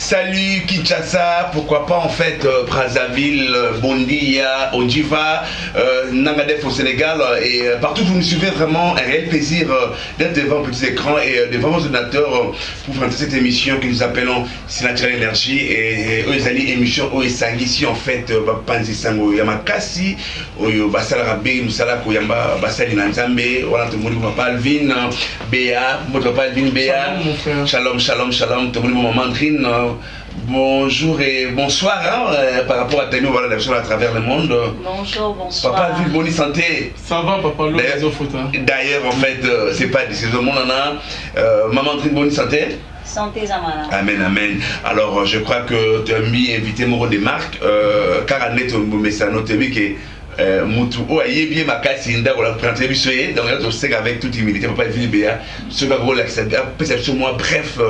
Salut Kinshasa, pourquoi pas en fait Brazzaville, Bondia, Ondjiva, Nangadef au Sénégal et partout vous nous suivez, vraiment un réel plaisir d'être devant un petit écran et devant vos ordinateurs pour présenter cette émission que nous appelons Sinatra Énergie et eux ils émission où ils ici en fait Panzi Sango Yamakasi, Oyo Basala Rabé, Moussala Koyamba, Basali Nanzambe, voilà tout le monde papa Alvin, Béa, votre papa Alvin Béa, shalom, shalom, shalom, tout le monde Mandrine. Bonjour et bonsoir par rapport à Taïno, voilà la chose à travers le monde. Bonjour, bonsoir. Papa, vie, bonne santé. Ça va, papa, d'ailleurs, en fait, c'est pas de ce monde, on a maman, très bonne santé. Santé, Zamana. Amen, amen. Alors, je crois que tu as mis invité Moro des marques, car à net, on que Moutou, oh, aïe bien ma casse, inda, on l'a présenté, donc je sais qu'avec toute humilité, papa, il Béa, ce va vous peut-être sur moi, bref.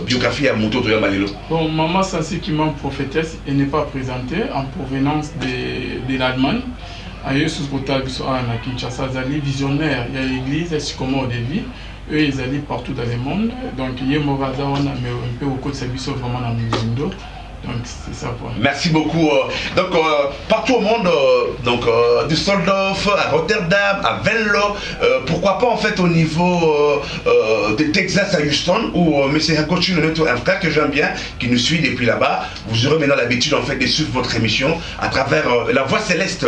Biographie à Moutou de Malilo. Bon, maman Sansi qui m'a prophétesse et n'est pas présentée en provenance de l'Allemagne. Ailleurs, sous Botal, à Kinshasa, Zali, visionnaire, il y a l'église, c'est comment au début. Eux, ils allaient partout dans le monde. Donc, il y a Movaza, on a un peu au côté de service vraiment dans le Muzindo. Donc, c'est ça pour moi. Merci beaucoup. Donc, partout au monde, donc Düsseldorf, à Rotterdam, à Venlo, pourquoi pas en fait au niveau de Texas à Houston, où M. Hakochi, un frère que j'aime bien, qui nous suit depuis là-bas. Vous aurez maintenant l'habitude en fait de suivre votre émission à travers la Voix Céleste,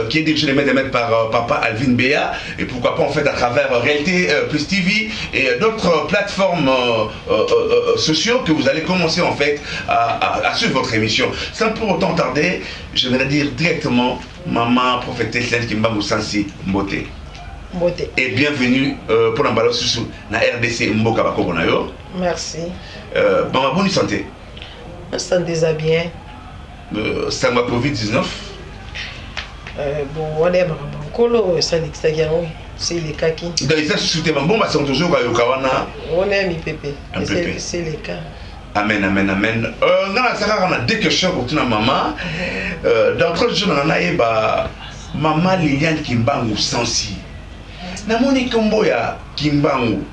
qui est dirigée les mains par papa Alvin Béa, et pourquoi pas en fait à travers Réalité Plus TV et d'autres plateformes sociaux que vous allez commencer en fait à suivre votre émission. Sans pour autant tarder, je vais dire directement maman prophétesse Kimba Moussansi Mbote. Et bienvenue pour l'emballage sur la RDC Mboka Bako Bonayo. Merci. Maman, bonne santé. Santé ça bien. Ça m'a Covid-19. Bon, on est Kolo, ça c'est les cas qui. Donc, ça soutient bon, bah, c'est toujours Kawana. On est mi pépé. C'est les cas. Amen, amen, amen. On a deux questions pour toute maman. D'entre eux, on a maman Liliane Kimbangu Sansi. Namoni kombo ya Kimbangu.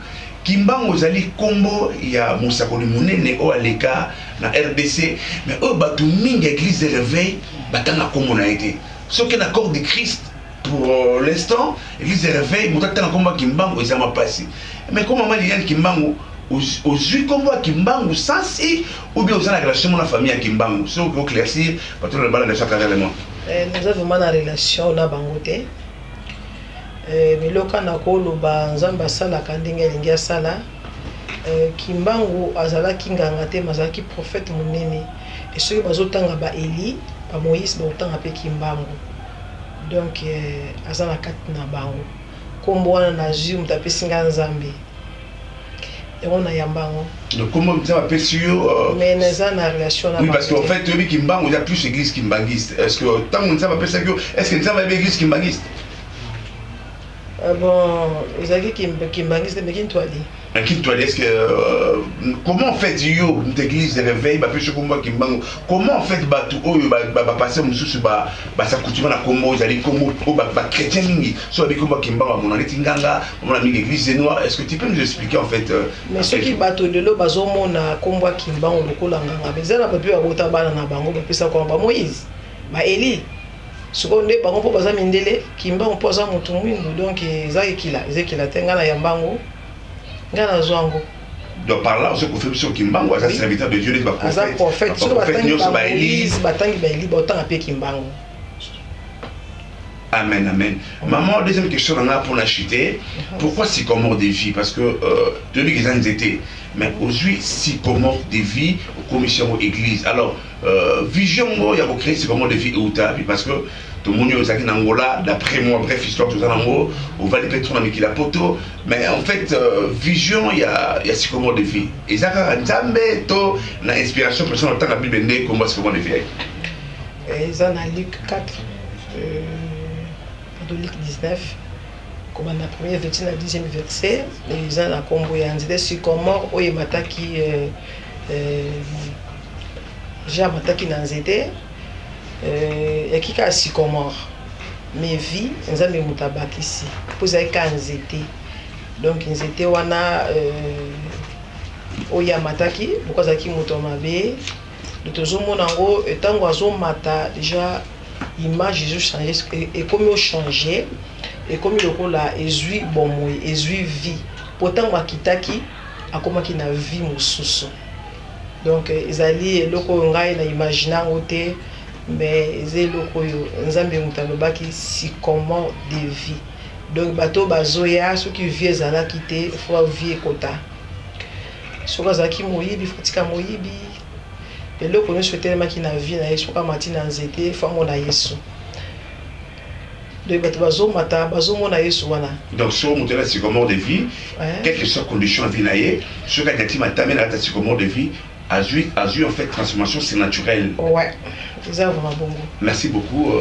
Kimbangu zali kombo ya Moussakoli Mounene o aleka na RDC. Mais eux, batu mingi église de réveil, batanga kombo na été. Ce qui est l'accord de Christ pour l'instant, église de réveil, moutaka kombo Kimbangu, ils ont passé. Mais comme maman Liliane Kimbangu, aux combo à Kimbangu Sansi ou bien aux relations de la famille à Kimbangu. C'est au claircir, parce que le bal de chaque élément. Nous avons une relation na bangote. Mais loka na kolo ba nzamba sala kandinga lingia sala. Kimbangu azala kinganga te mazaki prophète munene. Et ceux qui bazotanga ba Eli, ba Moïse ba otanga pe Kimbangu. Donc azala kat na bango. Kombo wana na ju mutape singa nzambe. On a yambango. Donc comment ça va sûr mais nous avons une relation là. Oui, parce qu'en fait tu Kimbangu il y a plus d'église kimbanguiste. Est-ce que tant on ça va ça est-ce que nous avons une église kimbanguiste? Bon, ils ont dit kimbanguiste mais qui toi dit? Est-ce que comment en fait yo l'église de réveil ba plus combat Kimbangu? Comment en fait ba tout ba passer mususu ba ça coutume na Congo ils allaient Congo ba chrétien mingi so ba combat Kimbangu mon allait nganga mon ami l'église noire. Est-ce que tu peux nous expliquer en fait mais ceux qui bateau de l'eau bazo mona combat Kimbangu lokola nganga bezala ba pe bota bana na bango ba pesa ko ba Moïse ba Eli seconde bango po baza mindele Kimbangu poza mutu mwindu donc ezakila tenga na yambango. Donc par là, on se confirme sur Kimbangu, c'est un serviteur de Dieu, il va prophète. Amen, amen. Maman, deuxième question, on a pour la chuter. Pourquoi sycomore de vie? Parce que depuis qu'ils ont été, mais aujourd'hui, sycomore de vie aux commissions aux églises. Alors, vision, il y a créé sycomore de vie au Tabi, parce que tout le monde est en Angola, d'après moi, bref, histoire tout ça en haut, on va les pétrons avec la poteau. Mais en fait, vision, il y a sycomore de vie. Et ça, Nzambe, to, na inspiration, personne n'entend la Bible, comment sycomore de vie. Et ça, dans Luc 4. De Luc 19, comme la première verset, la deuxième verset, les gens la combo et en sycomore, ou mataki, j'ai mataki dans zété, et qui a sycomore, mais vie, nous avons mutabaki ici, pour ça qu'un zété, donc ils étaient wana oya mataki bokozaki moto mabe tozomona ngo etango azomata déjà image ezo changer ekomi o changer ekomi lokola ezwi bomoi ezwi vie potango akitaki akomaki na vie mosusu donc ezali eloko ngai na imaginer ngo te mais eza eloko oyo nzambe moto alobaki sycomore de vie donc bato bazoya soki vie ezalaki te fo vie ekota soki azalaki moyibi fotika moyibi eloko nyonso etelemaki na vie na ye soki amati na nzete fo amona yesu donc bato bazomona yesu wana donc so moto na sycomore de vie quelle que soit condition vie na ye soki akati matame na ta sycomore de vie a eu en fait transformation surnaturelle. Ouais, c'est vraiment bon. Merci beaucoup,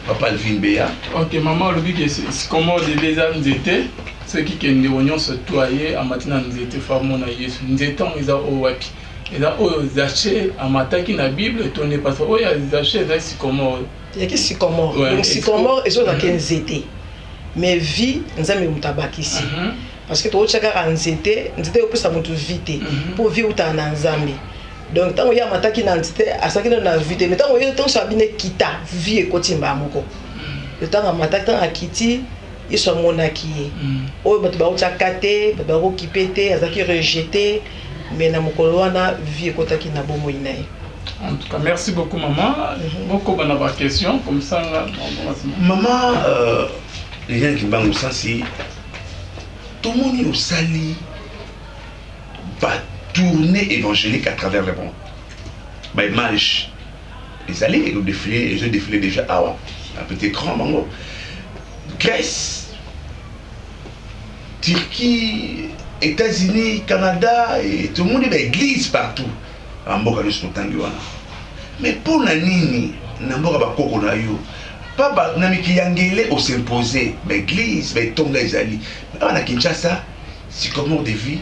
Papa Alvin Beya. Ok, maman, le but c'est comment les âmes étaient, ceux qui ont des oignons se toyer, en matin, nous étions formés à Yesu. Nous étions au Wapi. Et là, ils achètent en matin qui la Bible, et on est passé. Oh, ils achètent là, sycomore. Il y a qui sycomore. Donc, sycomore, ils ont qu'ils étaient. Mais vie, nous avons un tabac ici. Parce que tu as chacun en zété, nous étions plus à notre vite. Pour vivre dans un zambé. Donc tant qu'il y a mataki na entité à ça qui dans la vie mais tant qu'il y a tant sabine kita vie et kotimba moko le temps mataki tant akiti ils sont monaki o bato ba utakate ba ko kipete azaki rejeté mais na mokolo wana vie ekotaki na bomo inaye. En tout cas merci beaucoup maman. Beaucoup bana ba question comme ça maman les gens qui bango ça c'est tout le monde au sali tournée évangélique à travers le monde. Bah, image, les allées, ils ont défilé déjà à un petit écran, mango. Grèce, Turquie, États-Unis, Canada, et tout le monde est l'église partout. Mais pour la nini, n'amboka ba koko na yo. Pas na mikiyangele au s'imposer, l'église, mais tonga ezali. Mais on a Kinshasa, c'est comment de vie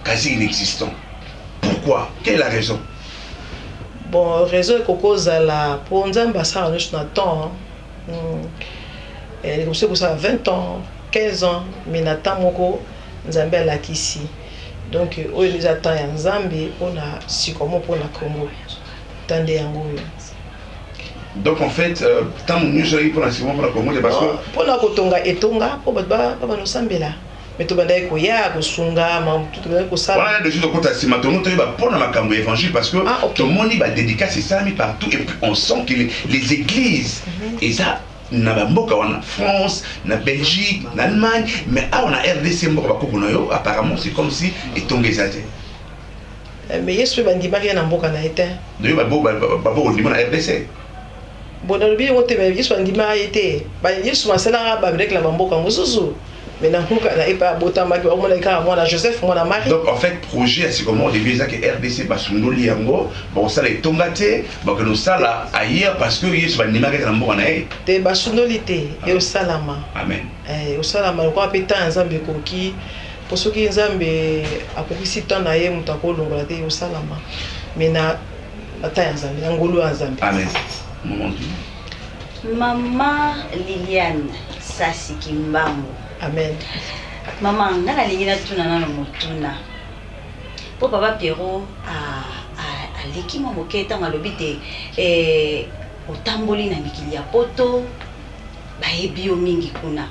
quasi inexistant. Pourquoi? Quelle est la raison? Bon, raison est que la pour Nzamba ça nous na temps. Et comme ça 20 ans, 15 ans, mais na temps moko Nzamba la kisi. Donc on les attend en Zambie, on a si comment pour la Congo. Tande yango. Donc en fait, tant nous sommes pour la Congo parce que pour la Kotonga et Tonga pour ba no sambela. Mais tout le monde est là, Kosunga, tout le monde est là. Voilà, de suite, on compte à Simato, on va prendre ma cambo évangile parce que tout le monde va dédicacer ça partout et puis on sent que les églises, et ça, en France, en Belgique, en Allemagne, mais on a RDC, apparemment c'est comme si ils tombent les athées. Mais il y a ce qui rien en boca na été. De on dit RDC. Bon, dans le bien, on te met, il y a ce qui m'a été. Il y a ce qui m'a avec la bamboka, mais dans le cas de Joseph, mon mari. Donc en fait, projet, c'est comment on devient ça que RDC, Basundo Liango, bon, ça les tombate, bon, que nous ça là ailleurs parce que il y a ce banima qui est en bon année. Te Basundo lité et au Salama. Amen. Au Salama, on peut péter un zambe conquis. Pour ceux qui zambe a conquis si tant d'ailleurs, on t'a collé au Salama. Mais na taille en zambe, angolo en zambe. Amen. Maman Liliane, ça c'est Kimbambo. Amen. Maman, nana lingina tuna nano motuna. Po papa Pierrot a leki mo moketa ngalobite otamboli na mikili ya poto baebi yo mingi kuna.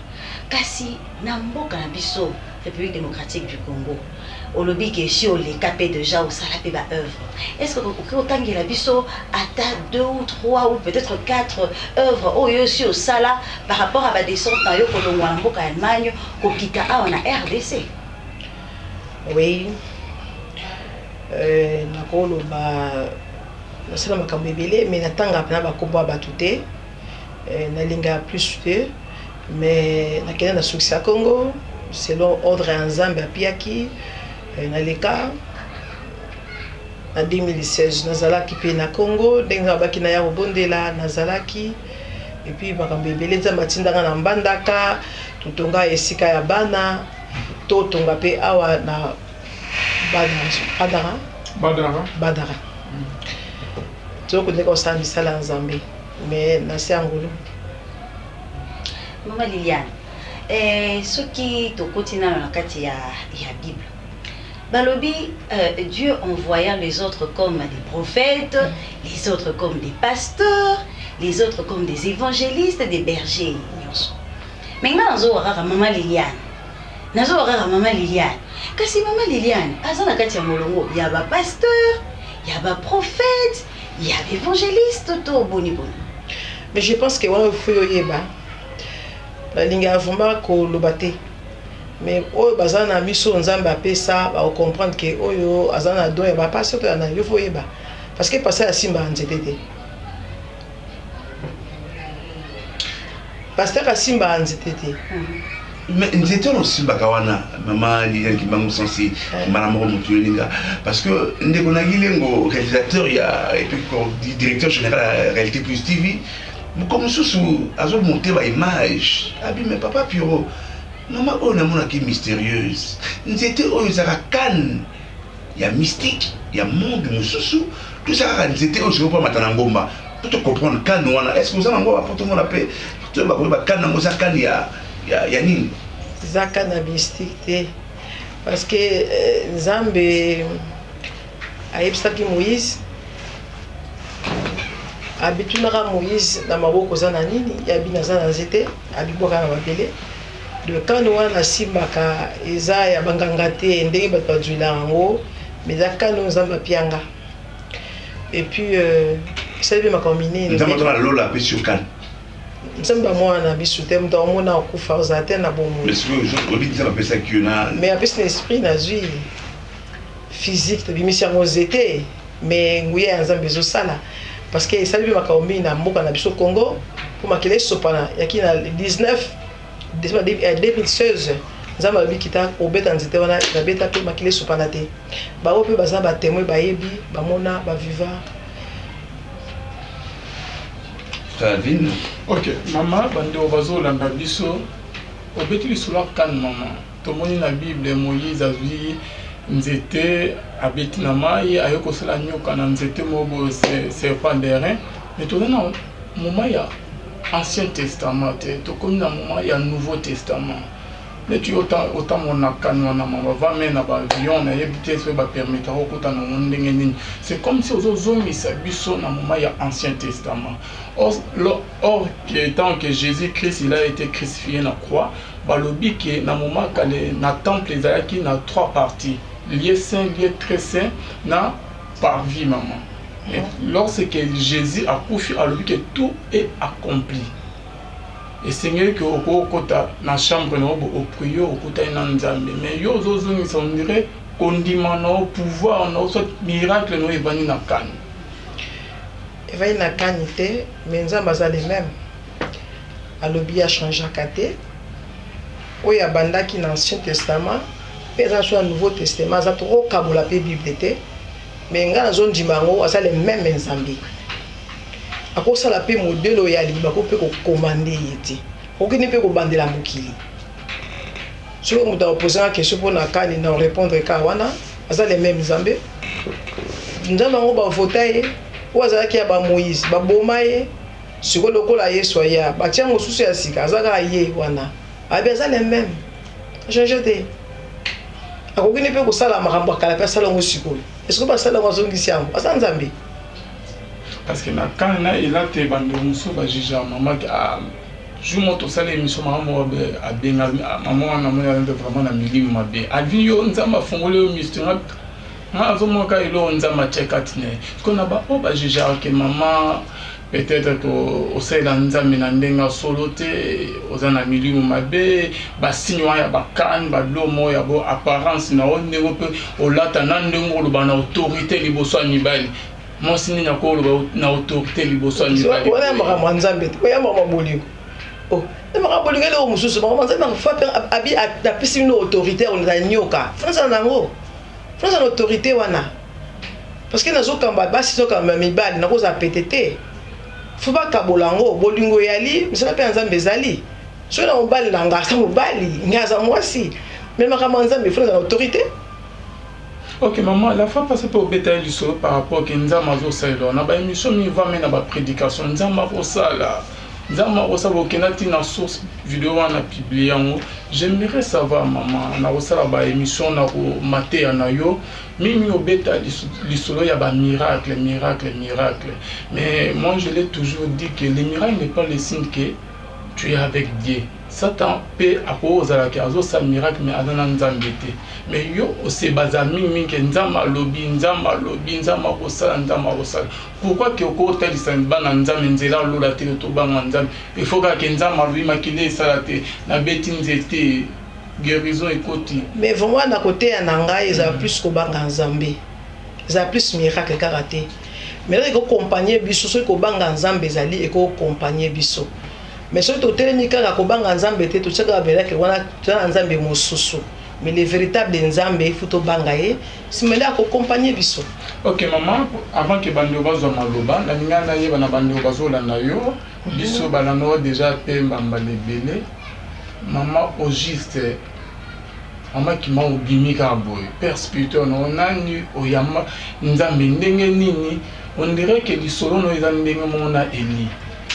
Kasi na mboka na biso République démocratique du Congo. Olobi ke si ole capé déjà au sala pe ba œuvre. Est-ce que autant que la biso ata 2 ou 3 ou peut-être 4 œuvres oyo si au sala par rapport à ba descente na yo ko longwa mboka Allemagne ko kita a na RDC. Oui. Na kolo ba na sala makambo ebele mais na tanga na ba kombo ba tuté na linga plus que mais na kena na succès à Congo selon ordre en Zambie apiaki na leka en 2016 nazalaki pe na Congo ndenge nabaki na ya kobondela nazalaki et puis makambo ebele nzambe atindanga na mbandaka totonga esika ya bana totonga pe awa na Badara tokondeka kosala misala ya Nzambe mais nasi ya ngulu. Maman Liliane, ce qui te continue dans la carte, il y a Bible. Balobi, Dieu envoya les autres comme des prophètes, les autres comme des pasteurs, les autres comme des évangélistes, des bergers. Maintenant, nous avons maman Liliane. Nous avons maman Liliane. Kasi maman Liliane, azana katia molongo, il y a des pasteurs, il y a des prophètes, il y a des évangélistes, tout boni boni. Mais je pense que on faut yeba. La linga avuma ko lobate. Mais oyo bazana miso nzamba pesa ba comprendre que oyo azana do ba pasteur to na yo faut yeba. Parce que passer à simba nzetete. Pasteur à simba nzetete. Mais nous étions aussi bakawana maman Liliane Kimbangu Sensi Malamoro Mutuelinga parce que nous avons réalisateur et puis directeur général de Réalité Plus TV. Comme sous azol monter ba image abi mais papa Piro maman on a mon qui mystérieuse nous étions au Zarakan il y a mystique il y a monde mususu tout ça nous étions au sur pas matana ngomba pour te comprendre kan wana est-ce que vous avez ngomba pour tout le monde appelle tout ba kan na moza kan ya nini zaka na mystique parce que Nzambe ayebisaki Moïse abitunaka Moïse na maboko za na nini yabi na za na nzete abiboka na mabele le kano wana simbaka eza ya banganga te ndenge bato bazwila yango mais za kano Nzambe pianga et puis sabi makomini Nzambe na lola pe sur kan Nzambe mwana biso te mto mona okufa ozate na bomo mais mais après l'esprit na zui physique to bimisi yango zete mais nguya ya Nzambe zo sala parce que ça lui makaombi na mboka na biso Congo pour makile sopana yaki na 2016 Nzambe bikita obeta nzete wana na beta pe makile sopana te ba ope baza ba témoin ba yebi ba mona ba viva. Calvin. Ok, maman bando bazolanda biso obeti lisula kan maman tomoni na Bible Moïse azwi nzete abeti na mai ayokosala nyoka na nzete mobo serpent d'airain mais toza na moment ya Ancien Testament te tokomi na moment ya Nouveau Testament neti otamona kan wana mama bavame na baavion nayebi te soki bapermetaka okota na ndenge nini c'est comme si ozozongisa biso na moment ya Ancien Testament or tant que Jésus-Christ il a été crucifié na croix balobi ke na moment kale na temple ezalaki na 3 parties lié saint, lié très saint, na parvis maman. Et lorsque Jésus a couché, alors que tout est accompli. Et Seigneur que au kota na chambre na au prier au kota na nzambe. Mais yo zozo ni on dirait condiment na pouvoir na soit miracle no evani na kan. Evani na kanité, mais nzamba za les mêmes. Alobi a changé kate. Oya bandaki na Ancien Testament. Dans le Nouveau Testament, ça trop kabola pe Bible te, mais nga zone dimango, ça les mêmes Nzambe. À cause ça la pe modèle ya liba ko pe ko commander yeti. Okini pe ko bandela mokili. Si on t'a posé la question pour na kani na répondre ka wana, ça les mêmes Nzambe. Nzambe ngo ba votaye, ou azaki ya ba Moïse, ba bomaye, siko lokola Yesu ya, ba tiango susu ya sika, azaka ye wana. Abi ça les mêmes. Changer akokini pe kosala makambo akala pe asala ngo sikoyo est-ce que basala ngo azongisi yango asa Nzambe parce que na kana ela te bando muso ba jija mama a jumo to sala émission mama a benga mama na mo ya vraiment na milimo mabe avi yo Nzamba fongole mystère ma azomo ka ilo Nzamba checkatine ko na ba o ba jija ke mama peut-être que au sein Nzambe na ndenga solo te ozana milimo mabe ba signwa ya bakan ba lomo ya bo apparence na ondengo pe olata na ndengo lo bana autorité liboso anibali mo sini na ko lo na autorité liboso anibali wala mama Nzambe ko ya mama boliko oh na mama boliko le mususu mama Nzambe fa abi a pisi une autorité on a nyoka France nango France na autorité wana parce que nazo kamba basi zo kamba mibali na ko za PTT faut pas kabolango bolingo yali misala pe Nzambe ezali so na mobali na ngasa mobali ngaza mwasi même kama Nzambe faut na autorité. Ok maman la fois passée pour bétail du sol par rapport à Nzamba zo sala na ba émission mi va mena ba prédication Nzamba ko sala Nzama osala okenda tina source vidéo wana publié yango. J'aimerais savoir maman na osala ba émission na ko matéya na yo mimi obeta lisolo ya ba miracle. Mais moi je l'ai toujours dit que les miracles n'est pas le signe que tu es avec Dieu. Satan peut accoser la azo sa miracle mais azana nzambe te. Mais yo ose bazami mingi nzamba lobi nzamba kosala. Pourquoi que ko talisa bana nzambe nzela lola te to banga nzambe. Il faut que nzamba lobi makile sala te na beti nzete guérison ekoti. Mais vraiment na côté ya nanga ils a plus ko banga nzambe. Ils a plus miracle karaté. Mais là il ko accompagner biso so ko banga nzambe ezali e ko accompagner biso. Mais si tu as kaka kobanga nzambe te to chaka bela ke wana tana nzambe mosusu mais les véritables nzambe il faut to banga ye simele ko accompagner biso. OK maman, avant que bando bazo maloba na ngana ye bana bando bazo la na yo biso bana no déjà pemba malebele maman au juste maman qui m'a obimika boy père spirituel no nani oyama nzambe ndenge nini on dirait que lisolo no eza ndenge mona Eli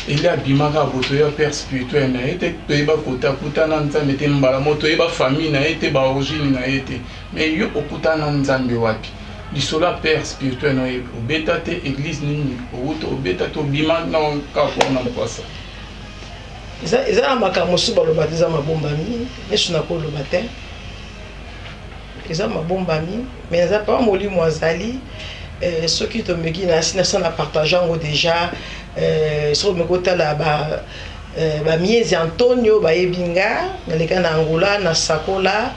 il a bimaka boto ya père spirituel na été toyeba kota na nzambe te mbala moto yeba famille na été ba origine na été mais yo okuta na nzambe wapi lisolo père spirituel na obeta te église nini obeta to bima na ka na mpasa eza makambo su balobata eza mabombami nesu na kolobata eza mabombami mais eza pas molimo azali ceux qui te meki na sina na partageant déjà sur me kota la ba miezi Antonio ba ebinga na leka na Angola na Sakola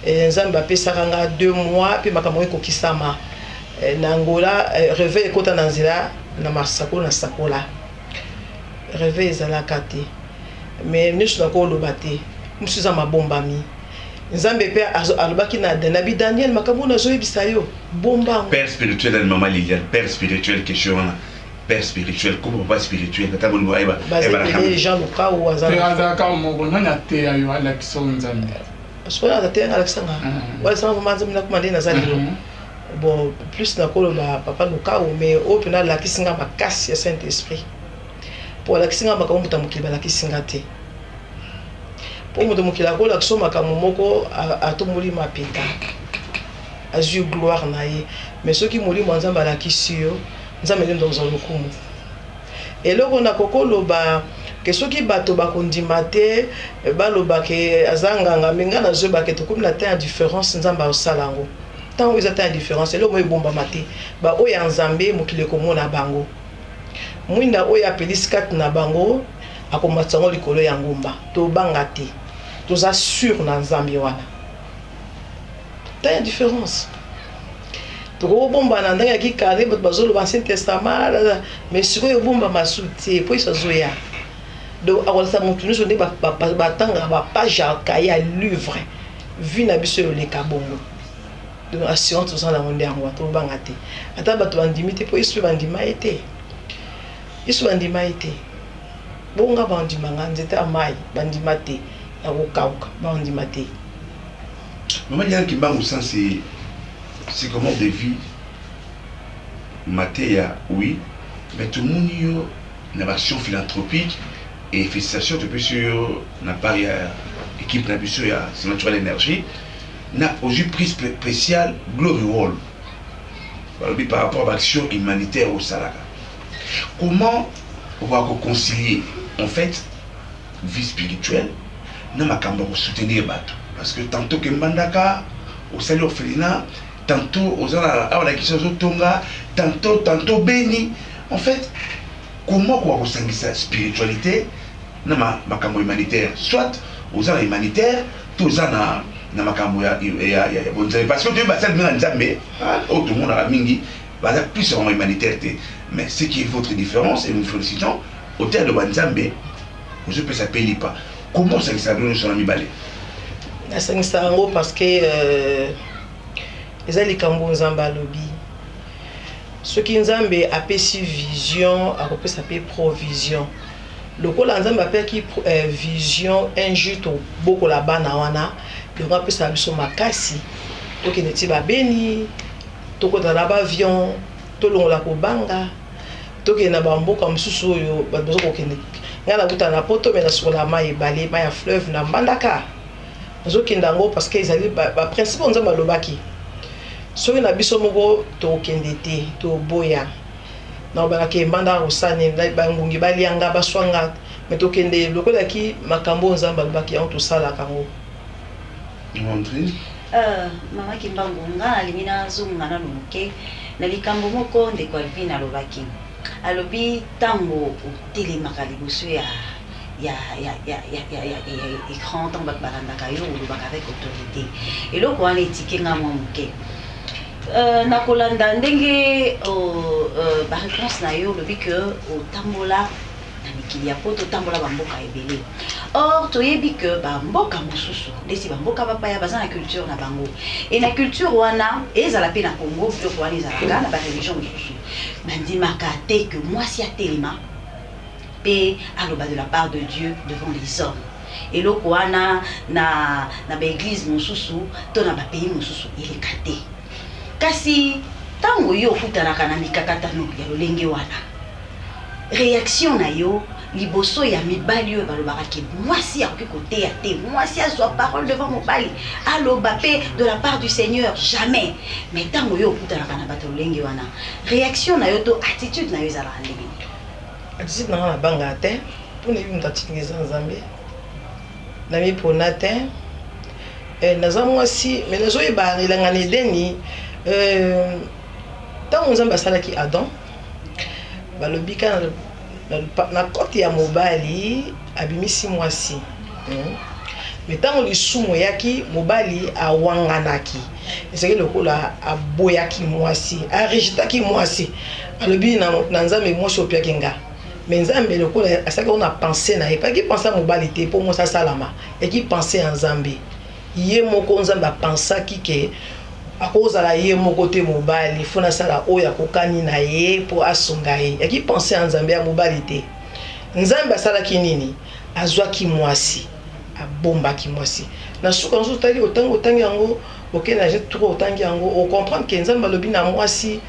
nzamba pesa kanga 2 mois puis makambo ko kisama na Angola réveil kota na nzela na Masako na Sakola réveil ezala kate mais nous na ko lobate musuza mabombami nzambe pe alobaki na Daniel makambo na zoyebisa yo bomba père spirituel maman Liliane père spirituel question père spirituel comme papa spirituel kata bongo eba les gens loka ou azala ka mongo nanya te ayo ala kisonzambe parce que na te Alexandre wala sama manzo mina kuma ndena zali bon plus na kolo ba papa loka ou mais au pena la kisinga makasi ya Saint Esprit pour la kisinga makambo tamukile la kisinga te pour moto mukila ko la kisoma makambo moko atomuli mapeta azui gloire na ye mais ceux qui moli mwanzamba la kisio nzambe ndo dans lokumu eloko na kokoloba ke soki bato bakondima te baloba ke azanganga minga na zo ba ke to comme la terre différence nzamba osala ngo tant ils attendent différence eloko ebomba mate ba oya nzambe mokile komona bango mwinda oya peliskat na bango akomatsango likolo ya ngomba to banga te to za sur na nzambe wana tant différence to bomba na ndenge ki kare bato bazolo ba Ancien Testament mais sikoyo bomba masuti po isozoya donc akolasa mutu nyonso nde batanga ba page ya livre vu na biso le kabongo donc assurance tozala na monde yango to banga te ata bato bandimi te po iso bandima ete iso bandima ete bonga bandima nga nzete amai bandima te na kokauka bandima te maman Liliane Kimbangu ça c'est comment de vie Matéa oui mais tout le monde yo une action philanthropique et félicitations depuis sur n'a pas équipe n'a sur c'est naturel énergie n'a aujourd'hui prise spéciale Glory Wall par rapport à l'action humanitaire au Salaka. Comment on va concilier en fait vie spirituelle n'a ma cambo soutenir bateau parce que tantôt que Mandaka au salut orphelinat tantôt aux la question tonga tantôt béni en fait comment quoi ressentir sa spiritualité na makambo humanitaire soit aux gens humanitaire tous na makambo ya bonne parce que tu vas ça bien nzambe tout le monde a mingi va plus en humanitaire mais ce qui est votre différence et nous félicitons au terme de nzambe vous ne s'appeler pas comment ça nous sur la mibale na sangisango parce que ezali kambo nzamba lobi soki nzambe apesi vision akopesa pe provision lokola nzambe apeki vision un jour to bokola bana wana donc apesa biso makasi tokende ti babeni tokota na bavion tolongola kobanga tokende na bamboka mosusu oyo bato bazokokende nga na buta na poto mais na sur la mai balé mai ya fleuve na mbandaka nazokenda yango parce que ezali baprincipe nzambe alobaki soki na biso moko tokende te toboya na balaki mbanda osani bangungi balianga baswanga mais tokende lokolaki makambo nzambe alobaki yango tosalaka yango. Mama Kimbangu nga nalingi nazonga nano moke na likambo moko ndeko Alvin alobaki alobi ntango otelemaka liboso ya écran ntango bato balandaka yo olobaka avec autorité eloko wana etike nga mwa moke na kolanda ndenge baréponse na yo olobi ke otambola na mikili ya poto otambola bamboka ebele. Or toyebi ke bamboka mosusu ndesi bamboka bapaya baza na culture na bango et na culture wana ezala mpe na Congo biloko wana ezalaka na bareligion mosusu bandimaka te ke mwasi atelema mpe aloba de la part de Dieu devant les hommes eloko wana na baeglise mosusu to na bapays mosusu eleka te kasi ntango yo okutanaka na mikakatano ya lolenge wana réaction na yo liboso ya mibali oyo balobaka ke mwasi akoki koteya te mwasi azwa parole devant mobali aloba mpe de la part du Seigneur jamais mais ntango yo okutanaka na bato lolenge wana réaction na yo to attitude na yo ezalaka ndenge attitude nanga na banga te mpona yebi moto attitude eza nzambe na mipona te naza mwasi mais nazoyeba elanga na edeni ntango nzambe asalaki Adam balobi ka na kote ya mobali abimisi mwasi mais ntango lisumu eyaki mobali awanganaki ezali lokola aboyaki mwasi arejetaki mwasi alobi na nzambe mwasi opiaki nga mais nzambe lokola asalaki na pensé na ye epaki pensé ya mobali te mpo mwasi asalama eki pensé ya nzambe ye moko nzambe apensaki ke akozala ye moko te mobali fona sala oyo akokani na ye po asunga ye yaki penser ya nzambe ya mobali te nzambe asalaki nini azwaki mwasi abombaki mwasi na suka nzo tali otangi yango okende na jet trop otangi yango o comprendre que nzambe alobi na mwasi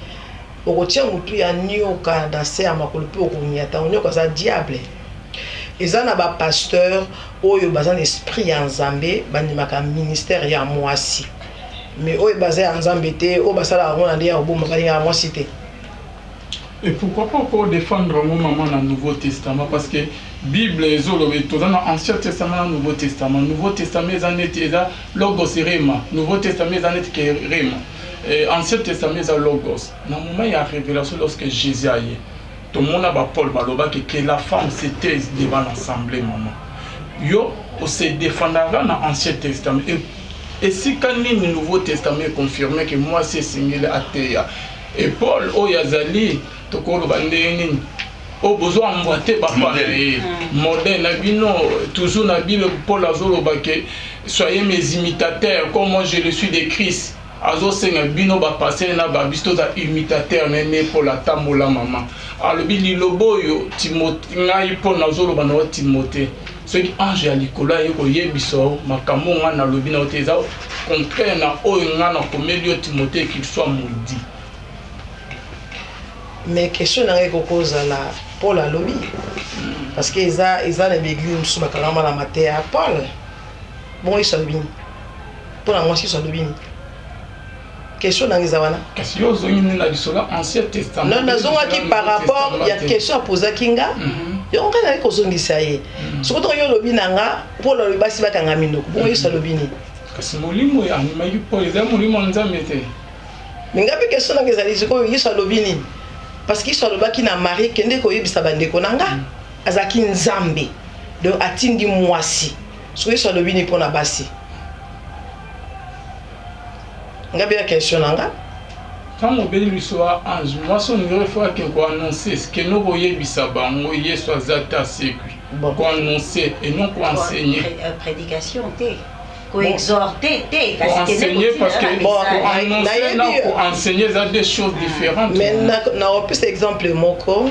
okotia mutu ya nyoka na se ya makolo pe okonyata nyoka za diable eza na ba pasteur oyo baza na esprit ya nzambe bandimaka ministère ya mwasi mais oyo basé ya nzambe te oyo basala ngo na ndia oboma balinga mwasi te. Et pourquoi pas encore défendre mon maman dans le Nouveau Testament parce que Bible est dans l'Ancien Testament et le Nouveau Testament. Le Nouveau Testament est logos et rema. Le Nouveau Testament est rema. Ancien Testament est logos. Dans le moment il y a révélation lorsque Jésus a eu. Tout le monde a Paul Baloba que la femme s'était devant l'assemblée maman. Yo on se défendra dans l'Ancien Testament. Et si quand le Nouveau Testament est confirmé que moi c'est singulier athée et Paul Oyazali tokolo bandeni au besoin emboîter papa modèle na bino toujours na Bible Paul azolo baké soyez mes imitateurs comme moi je le suis de Christ azo senga bino ba passer na ba bisto za imitateur nene pour la tamola maman alobi liloboyo Timothée ngai Paul nazolo bana Timothée ce qui ange ya likola yeko yebiso makambo nga na lobi na oteza contraire na oyo nga na komelio Timothée qu'il soit maudit. Mais question na ngeko kozala Paul a lobby parce que ils a les églises sous makalama la matière Paul bon ils sont lobby pour la moi ils sont lobby question na ngizawana kasi yo zongi na bisola ancien testament non nazonga ki par rapport il y a question à poser kinga yo ngana ko zongisa ye sokoto yo lobby nanga Paul lobby basi bakanga minoko bon ils sont lobby ni kasi molimo ya anima yu Paul za molimo nzambe te mingapi question na ngizali siko ils sont lobby ni parce qu'il soit le bas qui n'a marié kende ko yebisa bandeko nanga azaki nzambe donc atindi mwasi so il soit le bini pona basi ngabi ya question nanga quand mon bébé lui soit ange moi son numéro faut que ko annoncer ce que nous yebisa bango yesu azata sécu ko annoncer et non ko enseigner prédication te ko exhorter te enseigner parce que bon pour enseigner ça des choses différentes mais na plus exemple moko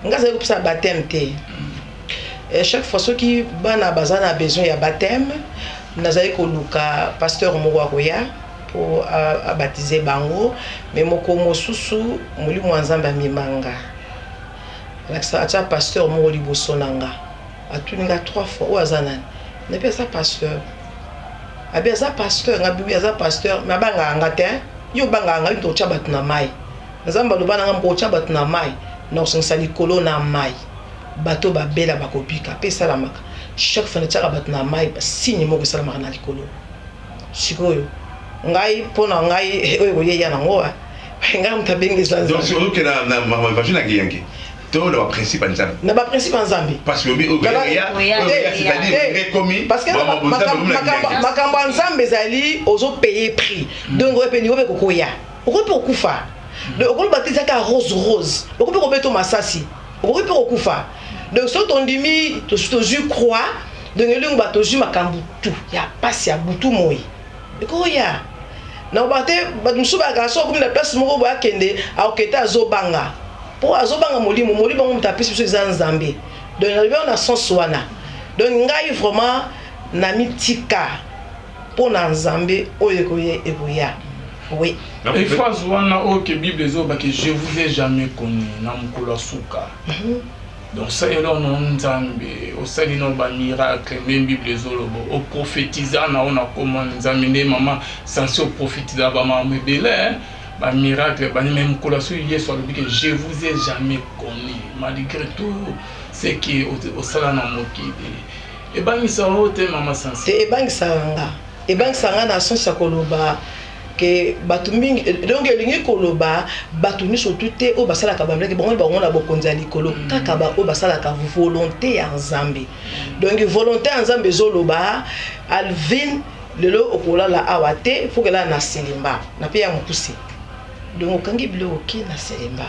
ngaza ko sa baptême te et chaque fois ceux qui bana bazana besoin ya baptême nazali ko luka pasteur moko akoya pour baptiser bango mais moko mosusu muli mwanzamba mimanga atia pasteur moko liboso na nga atuninga 3 fois oyo aza nani nabi aza pasteur abi aza pasteur nga bibi aza pasteur me abangaka nga te yo obangaka nga yo totya bato na mai nzambe aloba na nga mpo otya bato na mai na kosangisa likolo na mai bato babela bakobika mpe esalamaka chaque fois natiaka bato na mai basigne moko esalamaka na likolo sikoyo ngai mpo na ngai oyo koyeya nango ngai moto abengisa donc oke na mavagine na kiyange to na baprincipe ya nzambe na baprincipe ya nzambe parce que parce que makambo ya nzambe ezali ozopaye prix donc oyepelingo mpe kokoya okoki mpe kokufa donc okoki bate ezaka rose okoki mpe kobeta masasi okoki mpe kokufa donc soki tondimi tozwi croix donc elingo bato ozwi makambo tu ya pasi ya butu moi ekoya na bate bato mosusu bayaka so okomi na place moko boye akende akokete azobanga mpo azobanga molimo yango moto apesi biso eza nzambe donc nalobi na sens wana donc ngai vraiment na mitika mpo na nzambe oyo ekoya oui phrase wana oyo ke bible ezobaki je vous ai jamais connu na mokolo ya suka donc salelo no nzambe osali no bamiracle même bible ezoloba oprofetiza na ona koma nzambe nde mama sansi oprofetiza bamama ebele miracle même colossaux yesu alobi que je vous ai jamais connu malgré tout ce qui au sala na mokili ebangisa ote mama sansi te ebangisa nga na sens ya koloba ke bato mingi donc elingi koloba bato nyonso tu te oyo basalaka bamilaki bango na bokonzi ya likolo kaka oyo basalaka volonté ya nzambe donc volonté ya nzambe ezoloba alvin lelo okolala awa te fokela na selemba na pe ya mokuse donc okangi biloko oke na selemba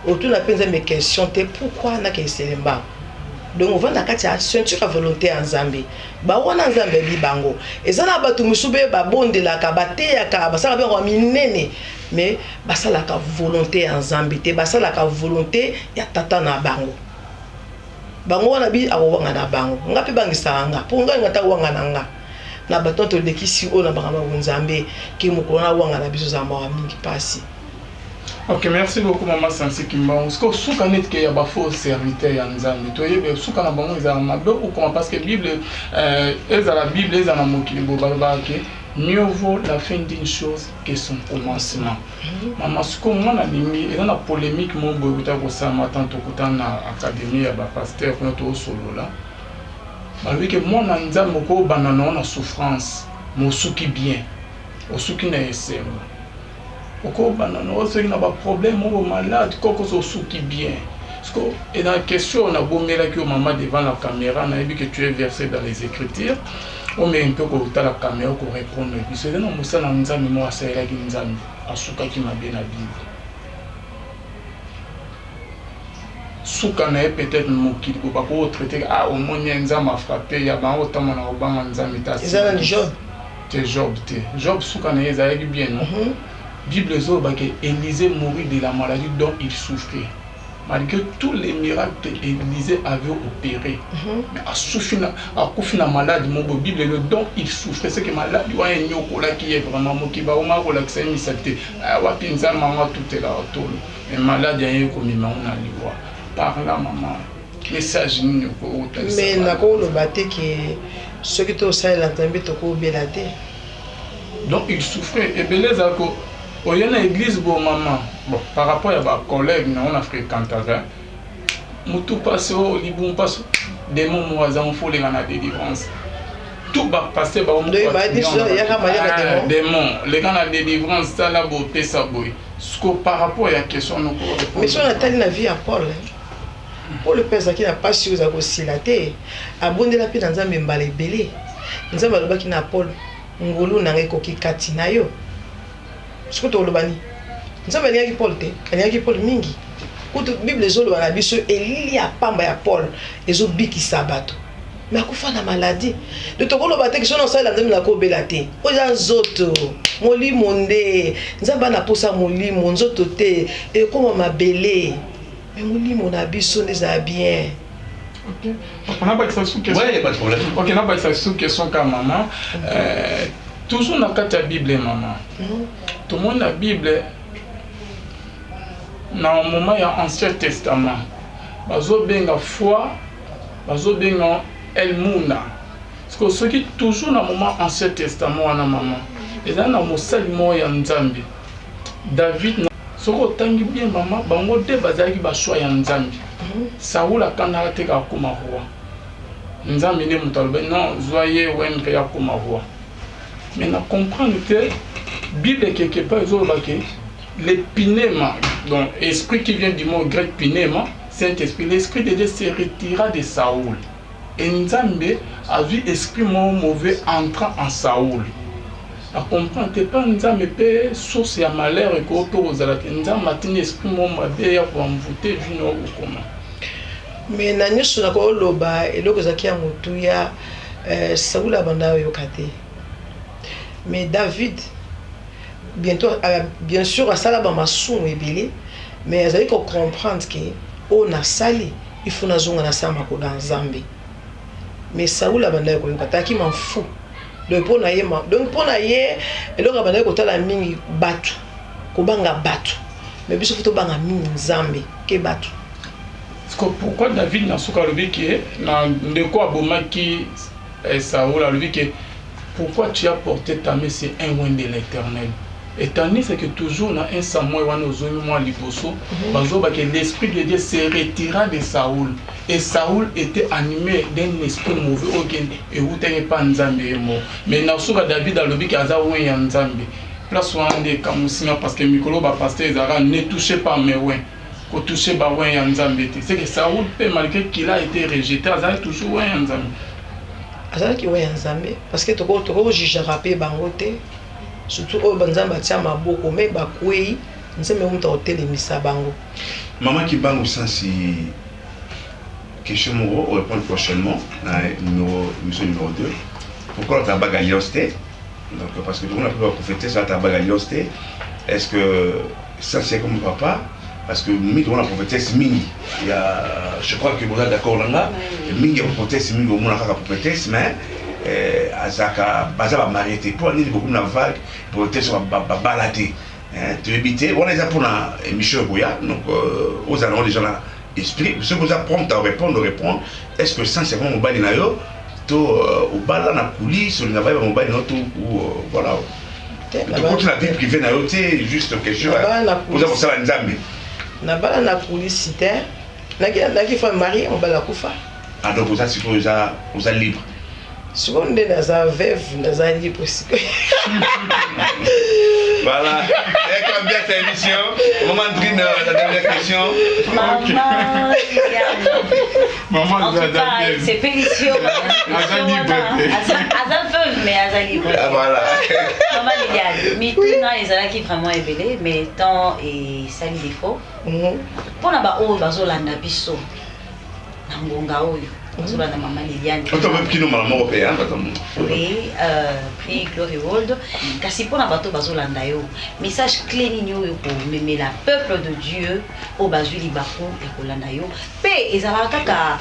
otuna mpenza mes questions te pourquoi nakei selemba donc ovanda kati ya ceinture ya volonté ya nzambe bawana nzambe ebi bango eza na bato mosusu mpe babondelaka bateyaka basalaka mpe minene mais basalaka volonté ya nzambe te basalaka volonté ya tata na bango wana bi akowanga na bango nga mpe bangisaka nga mpo ngai ngata wanga na nga na bato tolekisi oyo na bango nzambe ke mokolo na wanga na biso za mawa mingi pasi. Ok, merci beaucoup Maman Sansi Kimbangu. Est-ce que souka net que y a ba faux serviteur ya nzambe to yebe souka na bango ezala mabe ou comment parce que Bible ezala Bible ezala mokili bo balba ke mieux vaut la fin d'une chose que son commencement. Maman souko mwana limi eza na polémique mo bo buta ko sa matin to kutana académie ya ba pasteur ko to solo là. Balbi que mwana nzambe ko banana na souffrance mo souki bien. O souki na esemo. Pourquoi on a des problèmes, on est malade, on est bien. Et dans la question, on a beau mettre la maman devant la caméra, on a vu que tu es versé dans les Écritures. On met un peu la caméra pour répondre. C'est un homme qui a dit moi, c'est un homme qui m'a bien la Bible. Souka na peut-être mokili ko ba ko traiter au moins nza m'a frappé ya ba autant na obanga nza meta. C'est Job. C'est Job. Job souka na eza bien non. Bible que Élisée mourit de la maladie dont il souffrait. Malgré tous les miracles qu'Élisée avait opérés, mais à souffrir la maladie, mon Bible le dont il souffrait, c'est que maladie ouais un qui est vraiment qui va au Maroc là que c'est misalité. Wapinza maman tout est là autour. Mais maladie est comme il m'a on a libre. Par là maman. Message ni ko. Mais na ko le baté que ceux qui te ça l'entendent to ko belate. Donc il souffrait et beleza ko il y a une église pour maman. Bon, par rapport à ma collègue, on a fréquenté avec. Moutou passe au Liboum passe des mots voisins, il faut les gars de délivrance. Tout va passer par des mots. Les gars de délivrance, ça là, pour ça, par rapport à la question, nous mais si on a tellement la vie à Paul, pour le père qui n'a pas su aux aussi la terre, abondé la paix dans un même balai belé. Nous avons le qui n'a Paul, Ngolo n'a rien qui katinayo. Ce que tu as dit, nous avons dit Paul, Paul mingi. Quand la Bible est là, il y a pas de Paul, ils ont biki sabato. Mais à quoi na maladie? De te voir que son ensemble la la kobelate. Oza zoto, moli monde, nzamba na posa moli monzoto te et comment ma belé. Mais moli mon abisso les a bien. OK. On a pas ça sous question. Ouais, pas de problème. OK, on a pas ça sous question comme maman. Toujours dans la Bible, maman. Tout le monde la Bible, dans le moment il y a l'Ancien Testament. bazobenga foi, bazobenga elmuna. Parce que ceux qui toujours dans le moment Ancien Testament wana maman, et dans le mosali mo ya Nzambe. David soko tangi bien maman, bango te bazaki ba choix ya Nzambe. Saoul akanda te ka koma roi. Nzambe ne mutalbe non, zoye wen ka ya koma roi. Mais na comprendre que Bible quelque part le pinema, donc esprit qui vient du mot grec pinema, Saint-Esprit, l'esprit de Dieu se retira de Saoul. Et Nzambe a vu l'esprit mauvais entrant en Saoul. À comprendre que pas Nzambe peut source à malheur et qu'au tour aux alaki, Nzambe a tenu l'esprit mauvais pour envoûter d'une ou comment. Mais nani sur la loba et le kozaki ya mutuya Saoul abanda yokate. Mais David bientôt bien sûr à sala ba masumu ebele mais azali ko comprendre que on a sali il faut nazonga na sama ko dans Nzambe. Mais Saoul abanda ko yokata ki m'en fou. Donc pour na yema donc pour na ye eloko abanda ko tala mingi batu ko banga batu mais biso futo banga mingi Nzambe ke batu. Pourquoi David n'a pas le que de quoi Bomaki Saoul a le que pourquoi tu as porté ta main, c'est un loin de l'Éternel. Et tandis c'est que toujours dans un Samuel que l'esprit de Dieu se retira de Saoul et Saoul était animé d'un esprit mauvais et où t'es pas Nzambe mais n'a pas David a le que Aza loin ya Nzambe place où on est comme parce que Mikolo ba pasteur Zara ne touchez pas mes loin. Toucher Baouin et Nzambe. C'est que Saoul, malgré qu'il a été rejeté, il a toujours un Nzambe. Azala ki ouais Nzambe parce que toko jija rapé bangote surtout au Nzambe tia maboko mais bakwei Nzambe muta hotel misa bango. Maman qui bango sensi question mo répondre prochainement mission numéro 2. Pourquoi la bague à Liosté? Donc parce que on a pu prophéter sur la bague à Liosté. Est-ce que ça c'est comme papa? Parce que nous on a prophétesse mingi. Il y a je crois que vous êtes d'accord là. Mingi prophétesse mingi au monde a prophétesse mais azaka bazaba marié pour aller beaucoup na vague prophétesse va balader. Tu éviter on les a pour la émission Boya donc aux allons les gens là esprit ce que vous apprendre à répondre est-ce que ça c'est vraiment au bal na yo to au bal na coulisse on va au bal na tout voilà. Donc la vie privée na yo c'est juste question vous avez ça la Nzambe. Na bala na publicité na ki fa mari on bala kufa ah donc vous êtes vous êtes libre seconde na veuve na libre aussi voilà et comme bien cette émission maman Drine la dernière question maman c'est Pélicio Azal veuve mais Azal libre voilà maman Liliane mituna ezala qui vraiment évelé mais tant et sali défaut pour na ba o bazolanda biso na ngonga oyo bazolanda maman Liliane on peut kino maman européen oui prix Glory World kasi pour na bato bazolanda yo message clé nini oyo ko memela peuple de Dieu o bazwi libako ya kolanda yo pe ezala kaka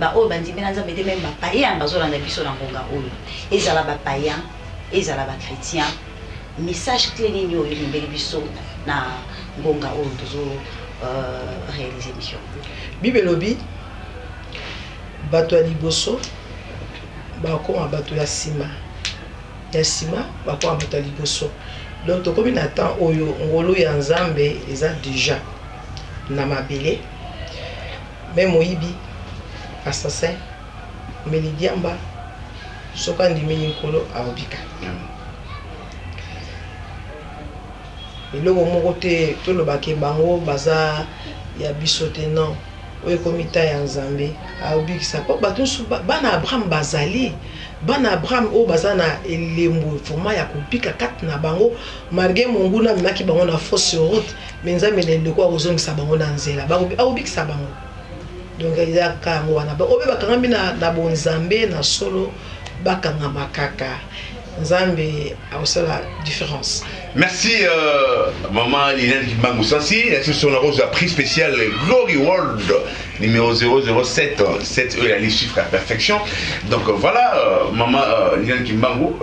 ba o bandimi na Nzambe te même ba païen bazolanda biso na ngonga oyo ezala ba païen ezala ba chrétien message clé nini oyo membeli biso na ngonga oyo tozo réaliser mission Bible lobi bato ya liboso bakoma bato ya sima bakoma bato ya liboso donc tokomi na temps oyo ngolo ya Nzambe eza déjà na mabele même moyibi assassin melidiamba soka ndimi nkolo aobika eloko moko te tolobake bango baza ya biso te non oyo komita ya Nzambe aobikisa po bato bana Abraham bazali bana Abraham o baza na elembo format ya kopika kati na bango malgré monguna maki bango na fausse route mais Nzambe leleko akozongisa bango na nzela aobikisa bango donc eza kango wana obe bakangami na bonzambe na solo bakanga makaka Nzambe a la différence. Merci maman Liliane Kimbangu Sansi. L'institution Rose a prix spécial Glory World numéro 007. 7 la liste chiffre à perfection. Donc voilà maman Liliane Kimbangu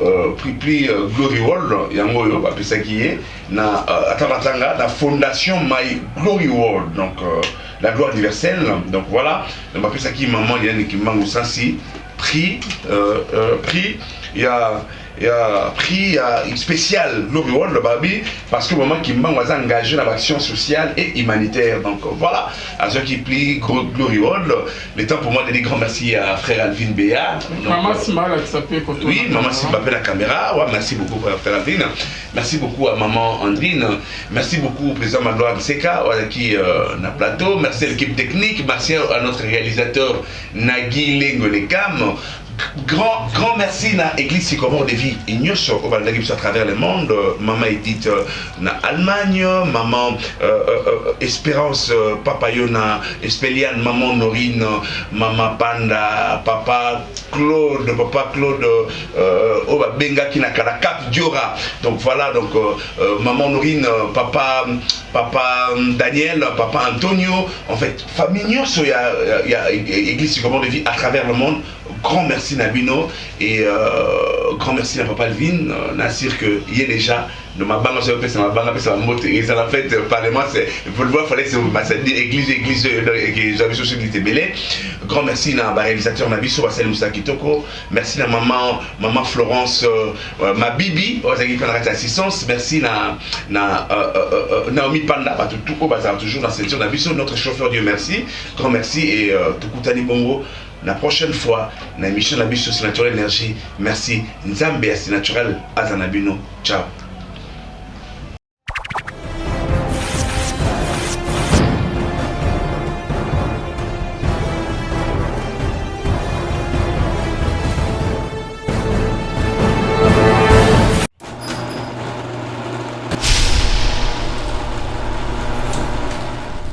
prix Glory World yango yo ba pesa qui est na atabatanga la fondation My Glory World. Donc la gloire universelle. Donc voilà, on appelle ça qui maman, il y a un équipement au sens prix, il y a prix, il y a une spéciale Glory World, le Babi, parce que le moment qui m'a engagé dans l'action sociale et humanitaire. Donc voilà, à ceux qui plient Glory World, le temps pour moi de dire grand merci à frère Alvin Béa. Maman Simba, qui s'appelle oui, maman Simba, la caméra. Ouais, merci beaucoup frère Alvin. Merci beaucoup à maman Andrine. Merci beaucoup au président Madoua Mseka, qui est dans le plateau. Merci à l'équipe technique. Merci à notre réalisateur Nagui Lengolekam. Grand merci à l'église Sycomore de Vie Ignoso à travers le monde. Maman Edith na Allemagne, maman Espérance papa Yona Espeliane, maman Norine, maman Panda, papa Claude Benga qui n'a qu'à Cap Diora. Donc voilà, donc maman Norine, papa Daniel, papa Antonio, en fait famille Ignoso, il y a église Sycomore de Vie à travers le monde. Grand merci Nabino et grand merci à Papa Alvin. Nassir que il est déjà de ma banque, c'est ma banque, c'est ma moto et ça en fait parlement c'est vous le voir fallait c'est église que j'avais société belé. Grand merci à réalisateur Nabiso Wasel Moussa Kitoko. Merci à maman Florence ma bibi qui prend la assistance. Merci à Naomi Panda tout au bazar toujours dans cette Nabiso notre chauffeur Dieu merci. Grand merci et tout Koutani Bongo. La prochaine fois, dans l'émission de la Biche sur Naturel Énergie, merci. Nzambe, c'est naturel, Azanabino. Ciao.